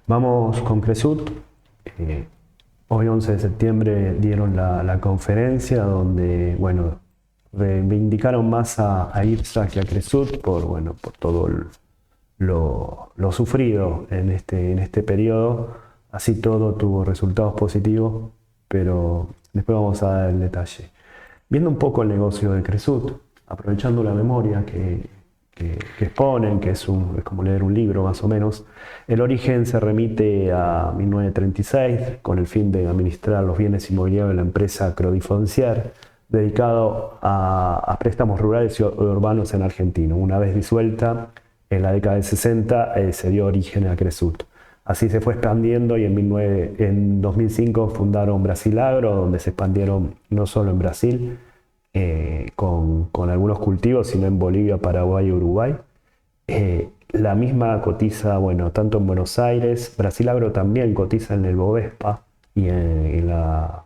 Vamos con Cresut. Eh, Hoy 11 de septiembre dieron la conferencia donde, bueno, reivindicaron más a IRSA que a Cresut por todo lo sufrido en este periodo. Así todo tuvo resultados positivos, pero después vamos a dar el detalle. Viendo un poco el negocio de Cresut, aprovechando la memoria que exponen, que es como leer un libro más o menos, el origen se remite a 1936 con el fin de administrar los bienes inmobiliarios de la empresa Credifoncier, dedicado a préstamos rurales y urbanos en Argentina. Una vez disuelta, en la década de 60 se dio origen a Cresut. Así se fue expandiendo y en 2005 fundaron Brasil Agro, donde se expandieron no solo en Brasil, con algunos cultivos, sino en Bolivia, Paraguay y Uruguay. La misma cotiza, bueno, tanto en Buenos Aires, Brasil Agro también cotiza en el Bovespa y en la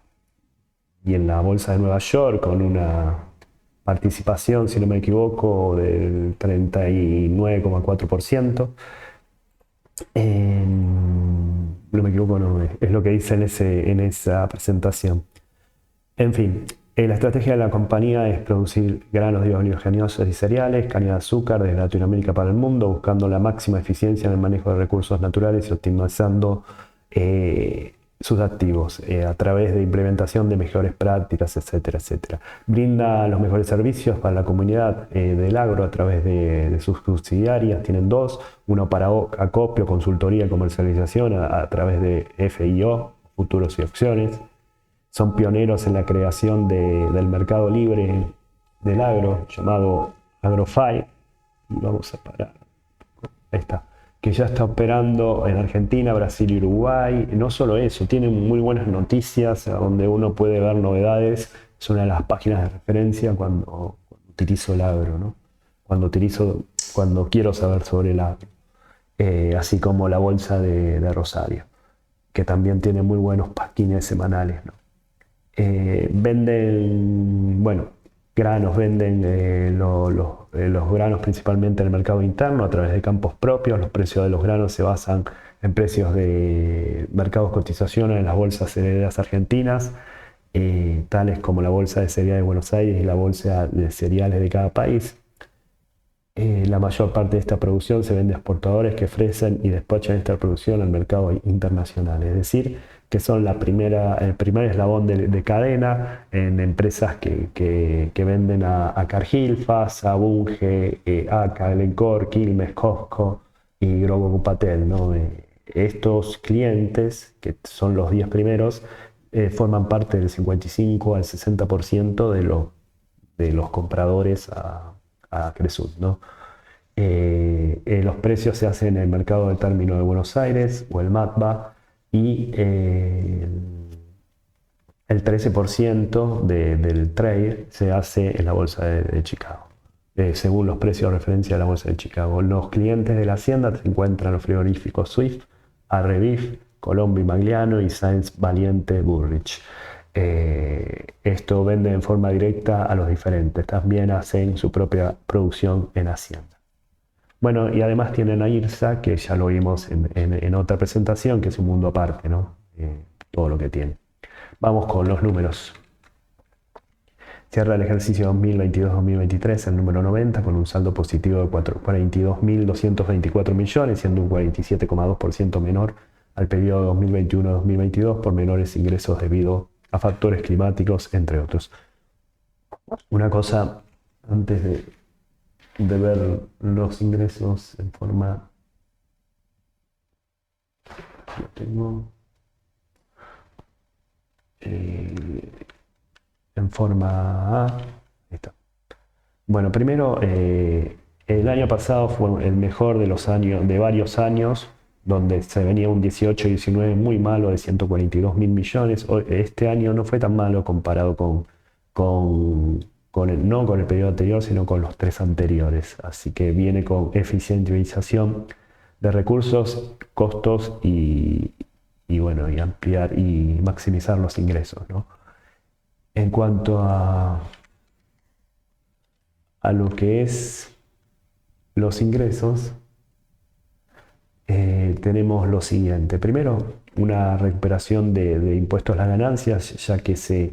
Bolsa de Nueva York con una participación, si no me equivoco, del 39,4%. No me equivoco, no, es lo que dice en esa presentación. En fin, la estrategia de la compañía es producir granos de oleaginosos y cereales, caña de azúcar desde Latinoamérica para el mundo, buscando la máxima eficiencia en el manejo de recursos naturales y optimizando sus activos a través de implementación de mejores prácticas, etcétera, etcétera. Brinda los mejores servicios para la comunidad del agro a través de sus subsidiarias. Tienen dos, uno para acopio, consultoría y comercialización a través de FIO, futuros y opciones. Son pioneros en la creación del mercado libre del agro, llamado AgroFi. Vamos a parar. Ahí está. Que ya está operando en Argentina, Brasil y Uruguay. No solo eso, tienen muy buenas noticias donde uno puede ver novedades. Es una de las páginas de referencia cuando utilizo el agro, ¿no? Cuando quiero saber sobre el agro. Así como la bolsa de Rosario, que también tiene muy buenos pasquines semanales, ¿no? Venden, bueno, granos, venden los granos principalmente en el mercado interno a través de campos propios. Los precios de los granos se basan en precios de mercados de cotización en las bolsas cerealeras argentinas, tales como la Bolsa de Cereales de Buenos Aires y la Bolsa de Cereales de cada país. La mayor parte de esta producción se vende a exportadores que ofrecen y despachan esta producción al mercado internacional, es decir, que son el primer eslabón de cadena en empresas que venden a Cargill, FASA, Bunge, ACA, Glencore, Quilmes, Costco y Grupo Patel, ¿no? Estos clientes, que son los 10 primeros, forman parte del 55 al 60% de los compradores a Cresut, ¿no? Los precios se hacen en el mercado de término de Buenos Aires o el MATBA y el 13% del trade se hace en la bolsa de Chicago, según los precios de referencia de la bolsa de Chicago. Los clientes de la hacienda se encuentran los frigoríficos Swift, Arrebif, Colombo y Magliano y Sáenz Valiente Burrich. Esto vende en forma directa a los diferentes. También hacen su propia producción en Hacienda. Bueno, y además tienen a IRSA, que ya lo vimos en otra presentación, que es un mundo aparte, ¿no? Todo lo que tiene. Vamos con los números. Cierra el ejercicio 2022-2023 el número 90 con un saldo positivo de 42.224 millones, siendo un 47,2% menor al periodo 2021-2022 por menores ingresos debido a factores climáticos, entre otros. Una cosa antes de ver los ingresos en forma... Lo tengo... en forma A. Ahí está. Bueno, primero, el año pasado fue el mejor de los años, de varios años, donde se venía un 18 y 19 muy malo de 142.000 millones. Este año no fue tan malo comparado no con el periodo anterior, sino con los tres anteriores. Así que viene con eficientización de recursos, costos y bueno, y ampliar y maximizar los ingresos, ¿no? En cuanto a lo que es los ingresos, tenemos lo siguiente. Primero, una recuperación de impuestos a las ganancias, ya que se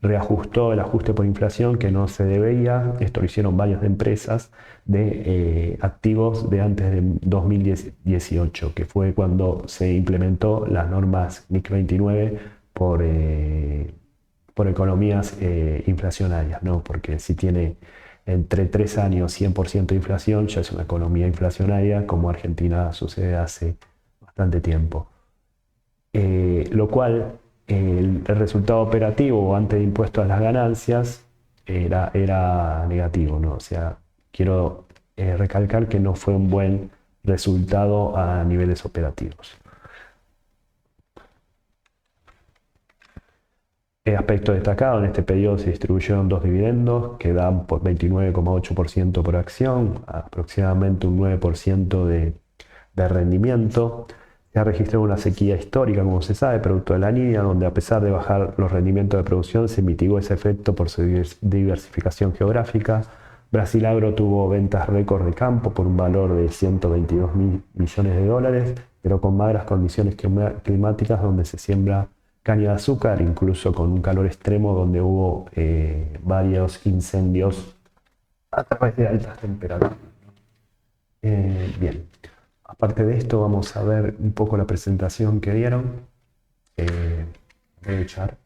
reajustó el ajuste por inflación que no se debía. Esto lo hicieron varias empresas de activos de antes de 2018, que fue cuando se implementó las normas NIC 29 por economías inflacionarias, ¿no? Porque si tiene entre 3 años 100% de inflación, ya es una economía inflacionaria, como Argentina sucede hace bastante tiempo. Lo cual el resultado operativo antes de impuestos a las ganancias era negativo, ¿no? O sea, quiero recalcar que no fue un buen resultado a niveles operativos. Aspecto destacado, en este periodo se distribuyeron dos dividendos que dan por 29,8% por acción, aproximadamente un 9% de rendimiento. Se ha registrado una sequía histórica, como se sabe, producto de la Niña, donde a pesar de bajar los rendimientos de producción, se mitigó ese efecto por su diversificación geográfica. Brasil Agro tuvo ventas récord de campo por un valor de 122 mil millones de dólares, pero con magras condiciones climáticas donde se siembra caña de azúcar, incluso con un calor extremo donde hubo varios incendios a través de altas temperaturas. Bien, aparte de esto vamos a ver un poco la presentación que dieron. Voy a echar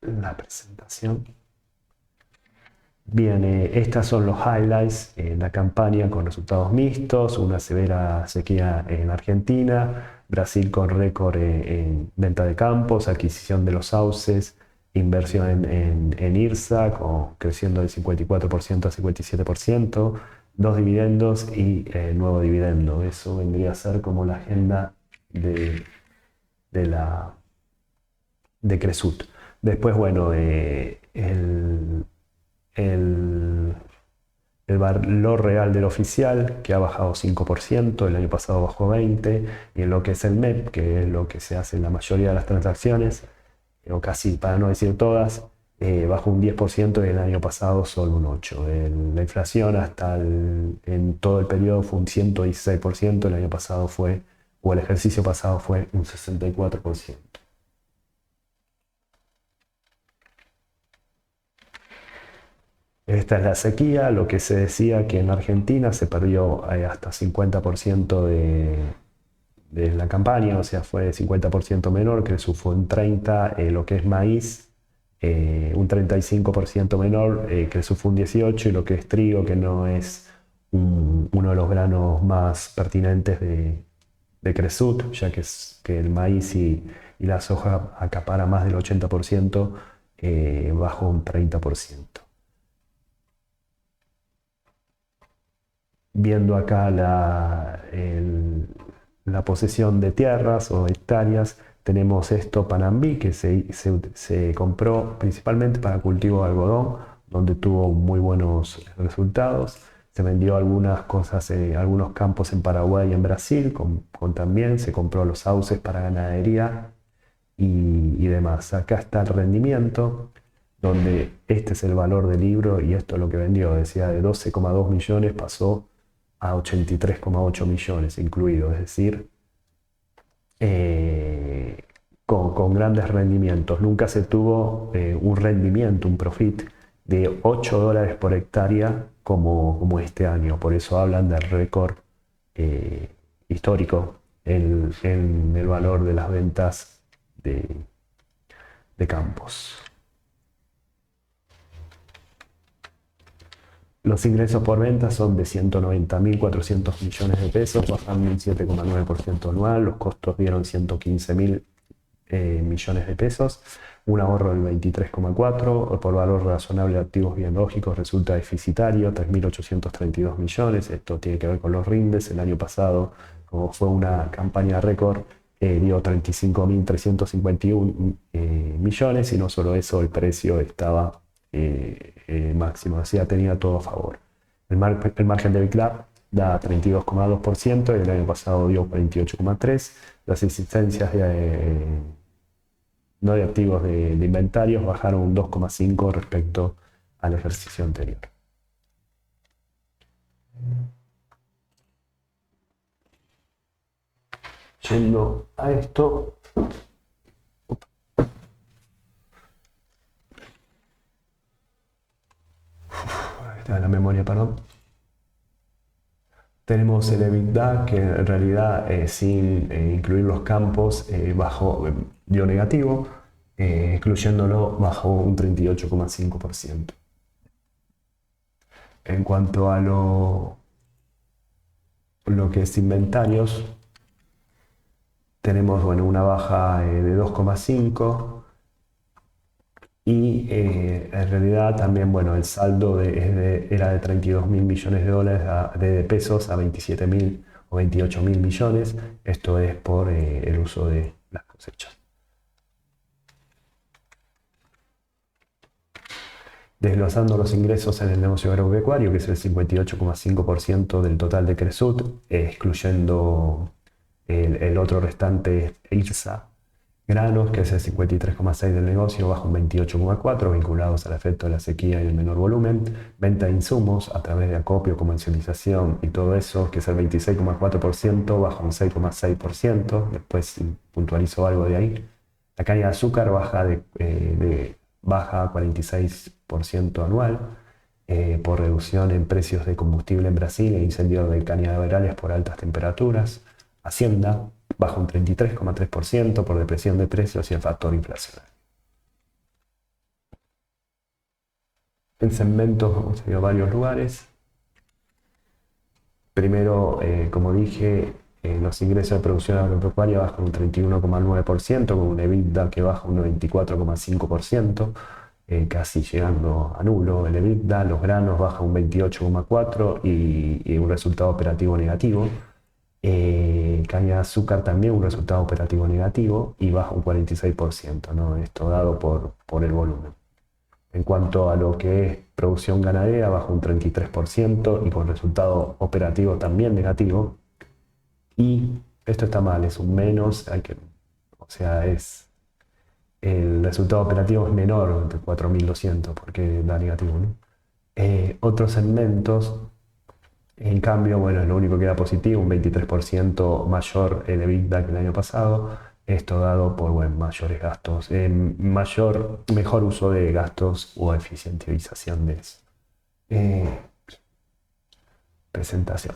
la presentación. Bien, estas son los highlights en la campaña con resultados mixtos, una severa sequía en Argentina, Brasil con récord en venta de campos, adquisición de los sauces, inversión en IRSA, creciendo del 54% a 57%, dos dividendos y nuevo dividendo. Eso vendría a ser como la agenda de Cresut. Después, bueno, el, el valor real del oficial, que ha bajado 5%, el año pasado bajó 20%, y en lo que es el MEP, que es lo que se hace en la mayoría de las transacciones, o casi, para no decir todas, bajó un 10% y el año pasado solo un 8%. La inflación en todo el periodo fue un 116%, el año pasado fue, o el ejercicio pasado fue un 64%. Esta es la sequía, lo que se decía que en Argentina se perdió hasta 50% de la campaña, o sea, fue 50% menor, que fue un 30%, lo que es maíz, un 35% menor, que fue un 18%, y lo que es trigo, que no es uno de los granos más pertinentes de Cresut, ya que el maíz y la soja acapara más del 80%, bajo un 30%. Viendo acá la posesión de tierras o hectáreas, tenemos esto Panambí, que se compró principalmente para cultivo de algodón, donde tuvo muy buenos resultados. Se vendió algunas cosas, algunos campos en Paraguay y en Brasil, también se compró los sauces para ganadería y demás. Acá está el rendimiento, donde este es el valor del libro y esto es lo que vendió. Decía de 12,2 millones pasó a 83,8 millones incluido, es decir, con grandes rendimientos. Nunca se tuvo un rendimiento, un profit de 8 dólares por hectárea como este año. Por eso hablan del récord histórico en el valor de las ventas de campos. Los ingresos por venta son de 190.400 millones de pesos, bajando un 7,9% anual. Los costos dieron 115.000 millones de pesos, un ahorro del 23,4%. Por valor razonable de activos biológicos resulta deficitario, 3.832 millones. Esto tiene que ver con los rindes. El año pasado, como fue una campaña récord, dio 35.351 millones, y no solo eso, el precio estaba máximo, o sea, tenía todo a favor. El margen de BICLAB da 32,2% y el año pasado dio 28,3%. Las existencias no de activos de inventarios bajaron un 2,5% respecto al ejercicio anterior. Yendo a esto, ahí está la memoria, perdón. Tenemos el EBITDA que en realidad sin incluir los campos dio negativo, excluyéndolo bajó un 38,5%. En cuanto a lo que es inventarios, tenemos una baja de 2,5 y en realidad también el saldo era de 32 mil millones de dólares de pesos a 27 mil o 28 mil millones. Esto es por el uso de las cosechas. Desglosando los ingresos en el negocio agropecuario, que es el 58,5% del total de Cresut, excluyendo el otro restante IRSA, granos, que es el 53,6% del negocio, baja un 28,4%, vinculados al efecto de la sequía y el menor volumen. Venta de insumos a través de acopio, comercialización y todo eso, que es el 26,4%, baja un 6,6%. Después puntualizo algo de ahí. La caña de azúcar baja 46% anual por reducción en precios de combustible en Brasil e incendios de cañaverales por altas temperaturas. Hacienda baja un 33,3% por depresión de precios y el factor inflacionario. En segmentos hemos tenido varios lugares. Primero, como dije, los ingresos de producción agropecuaria bajan un 31,9%, con un EBITDA que baja un 94,5%, casi llegando a nulo el EBITDA. Los granos bajan un 28,4% y un resultado operativo negativo. Caña de azúcar también un resultado operativo negativo y baja un 46%, ¿no? Esto dado por el volumen. En cuanto a lo que es producción ganadera, baja un 33% y con resultado operativo también negativo. Y esto está mal, es un menos, el resultado operativo es menor de 4.200 porque da negativo, ¿no? Otros segmentos, en cambio, lo único que da positivo, un 23% mayor el EBITDA que el año pasado. Esto dado por mayores gastos, mejor uso de gastos o eficientización de eso. Presentación.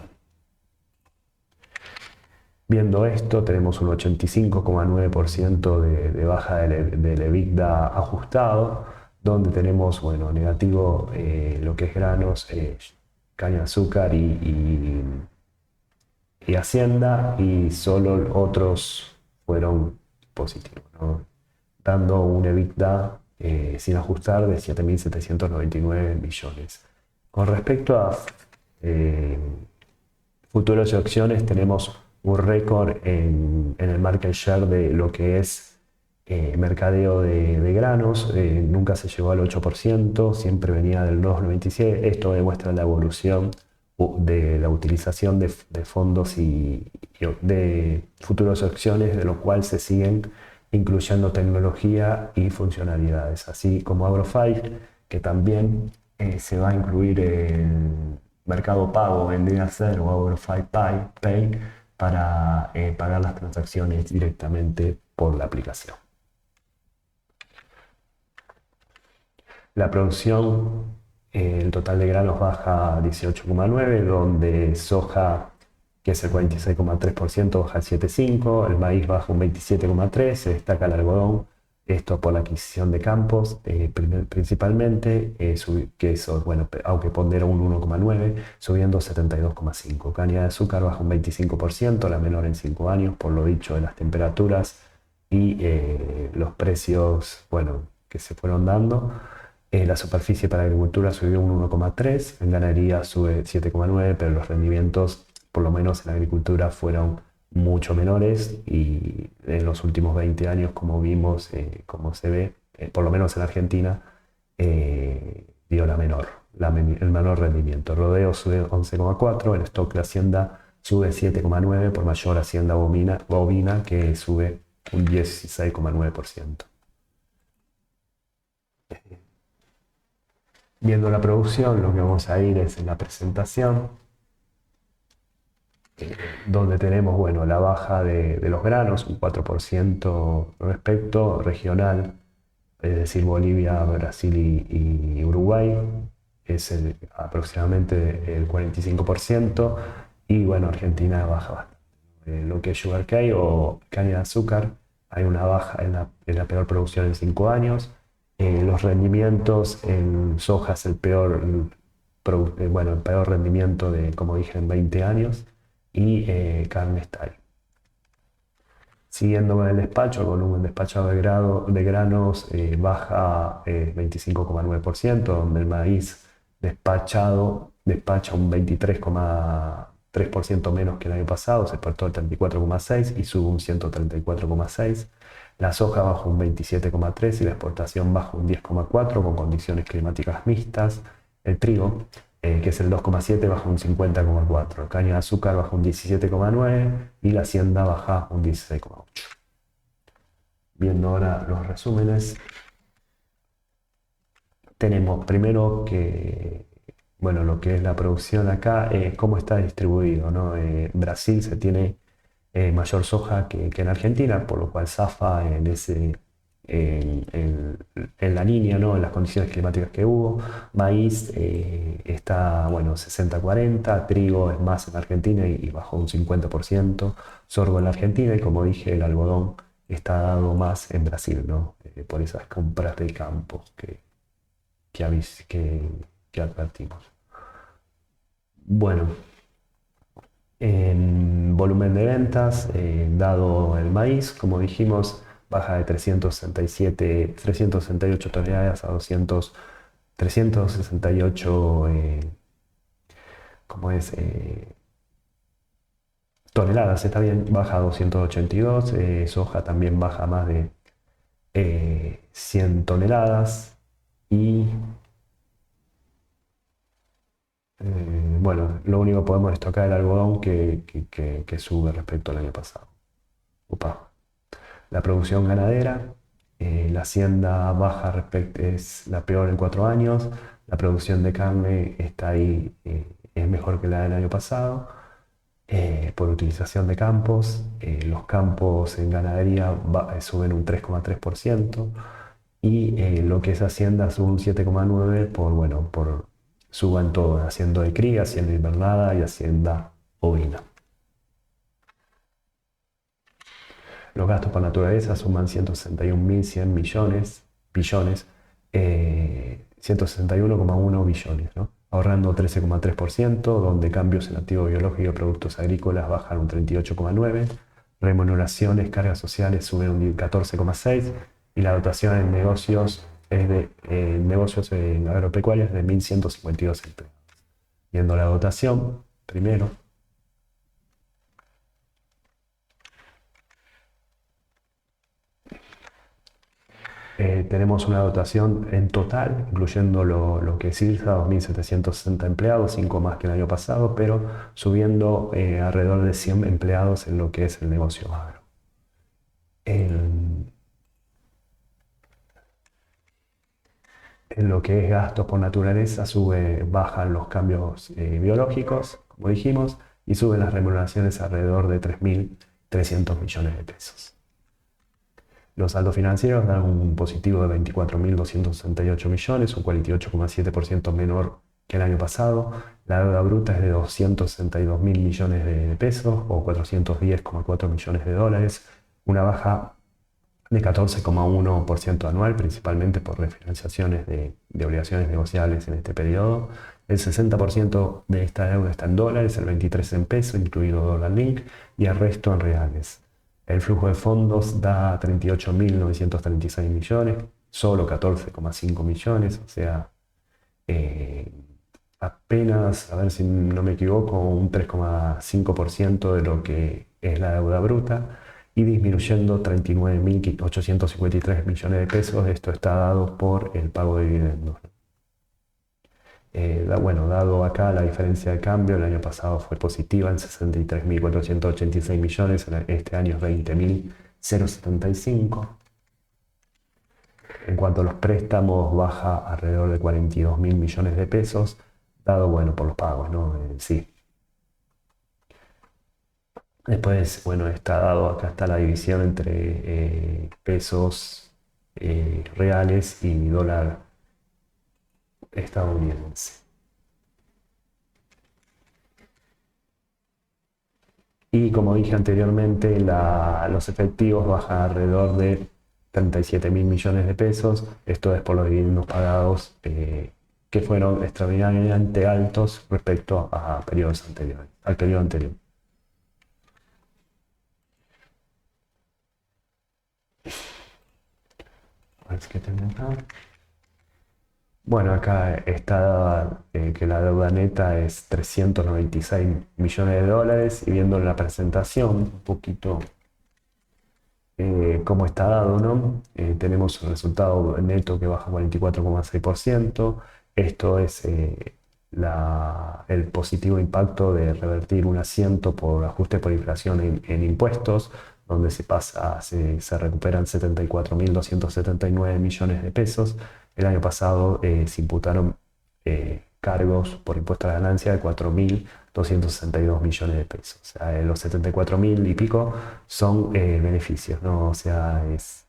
Viendo esto, tenemos un 85,9% de baja del EBITDA ajustado, donde tenemos negativo lo que es granos, caña de azúcar y Hacienda, y solo otros fueron positivos, ¿no? Dando un EBITDA sin ajustar de 7.799 millones. Con respecto a futuros y opciones, tenemos un récord en el market share de lo que es mercadeo de granos. Nunca se llegó al 8%, siempre venía del 2,97%. Esto demuestra la evolución de la utilización de fondos y de futuras opciones, de lo cual se siguen incluyendo tecnología y funcionalidades, así como Agrofy, que también se va a incluir en Mercado Pago, vendría a ser, o Agrofy Pay, para pagar las transacciones directamente por la aplicación. La producción, el total de granos baja 18,9%, donde soja, que es el 46,3%, baja el 7,5%, el maíz baja un 27,3%, se destaca el algodón, esto por la adquisición de campos principalmente, que eso, aunque pondera un 1,9%, subiendo 72,5%. Caña de azúcar baja un 25%, la menor en 5 años, por lo dicho de las temperaturas y los precios, que se fueron dando. La superficie para agricultura subió un 1,3%, en ganadería sube 7,9%, pero los rendimientos, por lo menos en agricultura, fueron mucho menores y en los últimos 20 años, como vimos, como se ve, por lo menos en Argentina, dio el menor rendimiento. Rodeo sube 11,4%, el stock de Hacienda sube 7,9% por mayor Hacienda bovina, que sube un 16,9%. Viendo la producción, lo que vamos a ir es en la presentación. donde tenemos, bueno, la baja de los granos, un 4% respecto regional, es decir, Bolivia, Brasil y Uruguay, es aproximadamente el 45%, y bueno, Argentina baja bastante. Lo que es sugarcane o caña de azúcar, hay una baja en la peor producción en 5 años. Los rendimientos en soja es el peor rendimiento de, como dije, en 20 años, y carne está ahí. Siguiendo con el despacho, el volumen despachado de granos baja 25,9%, donde el maíz despachado despacha un 23,3% menos que el año pasado, se exportó el 34,6% y sube un 134,6%. La soja baja un 27,3% y la exportación baja un 10,4% con condiciones climáticas mixtas. El trigo, que es el 2,7, baja un 50,4. Caña de azúcar baja un 17,9 y la hacienda baja un 16,8. Viendo ahora los resúmenes, tenemos primero que, bueno, lo que es la producción acá, cómo está distribuido, ¿no? Brasil se tiene mayor soja que en Argentina, por lo cual zafa en la línea, ¿no? En las condiciones climáticas que hubo. Maíz está, bueno, 60-40, trigo es más en Argentina y bajó un 50%, sorgo en la Argentina y, como dije, el algodón está dado más en Brasil, ¿no? Por esas compras de campo que advertimos. Bueno, en volumen de ventas, dado el maíz, como dijimos, baja de 368 toneladas a 368 ¿cómo es? Toneladas, está bien, baja a 282. Soja también baja más de 100 toneladas. Y bueno, lo único que podemos destacar es el algodón que sube respecto al año pasado. Upa. La producción ganadera, la hacienda baja es la peor en 4 años. La producción de carne está ahí, es mejor que la del año pasado, por utilización de campos. Los campos en ganadería suben un 3,3%, y lo que es hacienda sube un 7,9% bueno, suban todo, haciendo de cría, hacienda invernada y hacienda ovina. Los gastos por naturaleza suman 161.100 billones, 161,1 billones, ¿no? Ahorrando 13,3%, donde cambios en activo biológico y productos agrícolas bajan un 38,9%, remuneraciones, cargas sociales suben un 14,6%, y la dotación en negocios en agropecuarios de 1.152 empleados. Viendo la dotación, primero, tenemos una dotación en total, incluyendo lo que es IRSA, 2.760 empleados, 5 más que el año pasado, pero subiendo alrededor de 100 empleados en lo que es el negocio agro. En, en lo que es gastos por naturaleza, bajan los cambios biológicos, como dijimos, y suben las remuneraciones alrededor de 3.300 millones de pesos. Los saldos financieros dan un positivo de 24.268 millones, un 48,7% menor que el año pasado. La deuda bruta es de 262.000 millones de pesos o 410,4 millones de dólares, una baja de 14,1% anual, principalmente por refinanciaciones de obligaciones negociables en este periodo. El 60% de esta deuda está en dólares, el 23% en pesos, incluido dólar link, y el resto en reales. El flujo de fondos da 38.936 millones, solo 14,5 millones, o sea, apenas, a ver si no me equivoco, un 3,5% de lo que es la deuda bruta, y disminuyendo 39.853 millones de pesos. Esto está dado por el pago de dividendos. Bueno, dado acá la diferencia de cambio, el año pasado fue positiva en 63.486 millones, este año es 20.075. En cuanto a los préstamos, baja alrededor de 42.000 millones de pesos, dado, bueno, por los pagos, ¿no? Sí. Después, bueno, está dado, acá está la división entre pesos reales y dólar estadounidense. Y como dije anteriormente, los efectivos bajan alrededor de 37 mil millones de pesos. Esto es por los dividendos pagados que fueron extraordinariamente altos respecto a periodos anteriores, al periodo anterior. A ver qué tengo acá. Bueno, acá está que la deuda neta es 396 millones de dólares y viendo la presentación un poquito cómo está dado, ¿no? Tenemos un resultado neto que baja 44,6%. Esto es el positivo impacto de revertir un asiento por ajuste por inflación en impuestos, donde se recuperan 74.279 millones de pesos. El año pasado se imputaron cargos por impuesto a la ganancia de 4.262 millones de pesos. O sea, los 74.000 y pico son beneficios, ¿no? O sea, es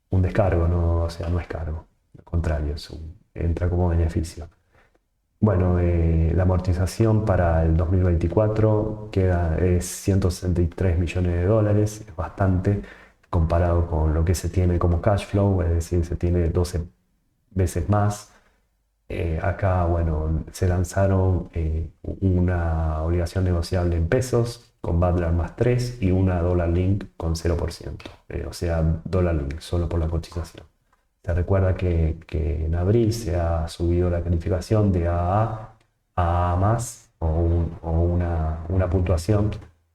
un descargo, ¿no? O sea, no es cargo. Al contrario, entra como beneficio. Bueno, la amortización para el 2024 es 163 millones de dólares, es bastante comparado con lo que se tiene como cash flow, es decir, se tiene 12 veces más. Acá, bueno, se lanzaron una obligación negociable en pesos con Badlar más 3 y una Dollar Link con 0%. O sea, Dollar Link solo por la cotización. Se recuerda que en abril se ha subido la calificación de AA más o una puntuación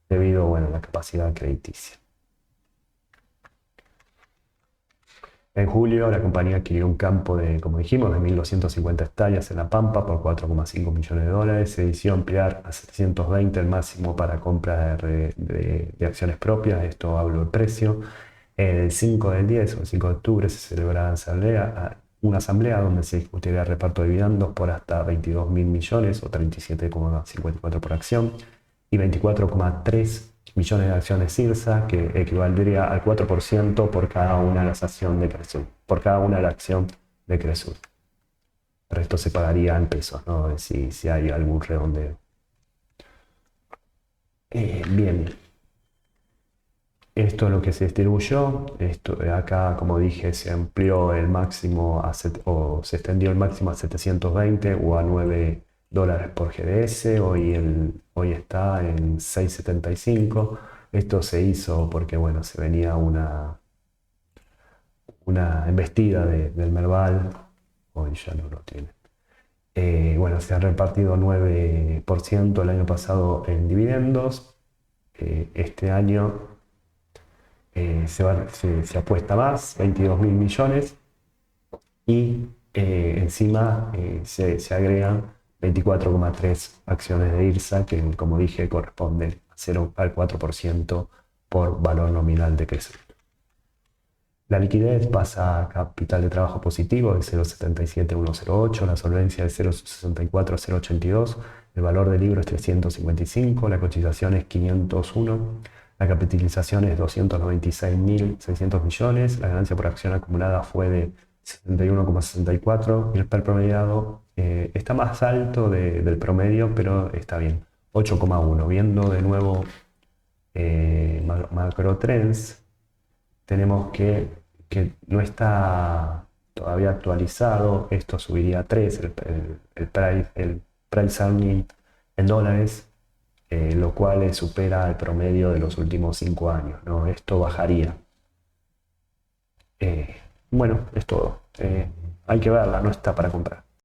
debido, bueno, a la capacidad crediticia. En julio, la compañía adquirió un campo de, como dijimos, de 1.250 hectáreas en La Pampa por 4,5 millones de dólares. Se decidió ampliar a 720 el máximo para compra de acciones propias. Esto hablo del precio. El 5 del 10 o el 5 de octubre se celebrará una asamblea donde se discutirá el reparto de dividendos por hasta 22.000 millones o 37,54 por acción y 24,3 millones de acciones CIRSA, que equivaldría al 4% por cada una de las acciones de Cresur, por cada una de las acciones de Cresur. El resto se pagaría en pesos, ¿no? Si hay algún redondeo. Bien, esto es lo que se distribuyó. Acá, como dije, se amplió el máximo o se extendió el máximo a 720 o a 9 dólares por GDS. Hoy está en 6,75. Esto se hizo porque, bueno, se venía una embestida del Merval. Hoy ya no lo tiene. Bueno, se ha repartido 9% el año pasado en dividendos. Este año se apuesta más, 22.000 millones, y encima se agregan 24,3 acciones de IRSA, que como dije corresponden al 4% por valor nominal de Cresur. La liquidez pasa a capital de trabajo positivo de 0,77108, la solvencia de 0,64082, el valor del libro es 355, la cotización es 501, la capitalización es 296.600 millones, la ganancia por acción acumulada fue de 71,64 y el PER promediado está más alto del promedio, pero está bien, 8,1. Viendo de nuevo macro trends, tenemos que no está todavía actualizado. Esto subiría a 3, el price earning en dólares, lo cual supera el promedio de los últimos 5 años, ¿no? Esto bajaría. Bueno, es todo. Hay que verla, no está para comprar.